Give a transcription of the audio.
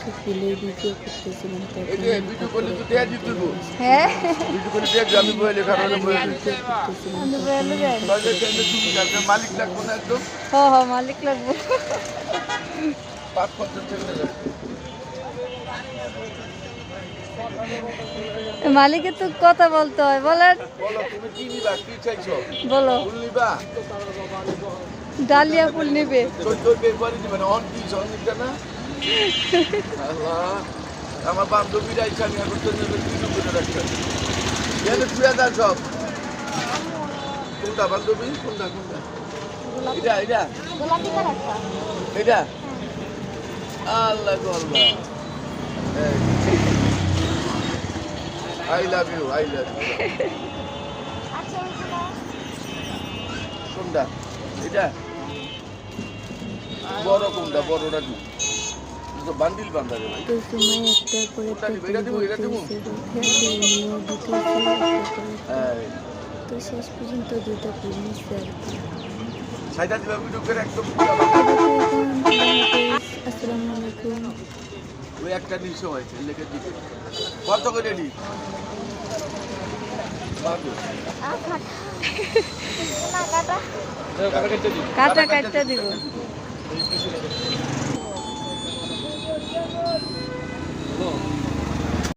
একটু ফুলের ভিডিও করতেছিলাম হ্যাঁ মালিক লাগবো না একদম হ হ মালিক লাগবো। 5-50 টাকা দেবে। মালিকের তো কথা বলতে হয়, বলেন। বলো তুমি কি নিবা, কি চাইছো? বলো। ফুল নিবা? ডালিয়া ফুল নিবে। তোর বেরবারি দিবে না, অন কি জন নিবে না? আল্লাহ, আমার বান্ধবীরা আইসা আমি এখন তো নেবে 2 করে রাখছেন। এনে শুয়ে দাও সব। কোনটা বান্ধবী? কোনটা? এটা? গোলাপি কালারটা। এটা? আল্লাহ গো আল্লাহ। I love you. আচ্ছা ওইগুলো কোনটা? এটা? বড় কোনটা? বড়টা কি? তো বান্ডিল বান্ধা রে ভাই। তো সময় একটার পরে এটা দিব। এই তো শেষ পর্যন্ত দুটো ফুল নিচ্ছে আর কি। সাইডা দিবা ভিডিও করে একদম আসসালামু আলাইকুম। ওই একটা নিশো হয়েছে লেগে দিবে। কত করে নি? বাবু কাটা কাটটা দিব। হ্যালো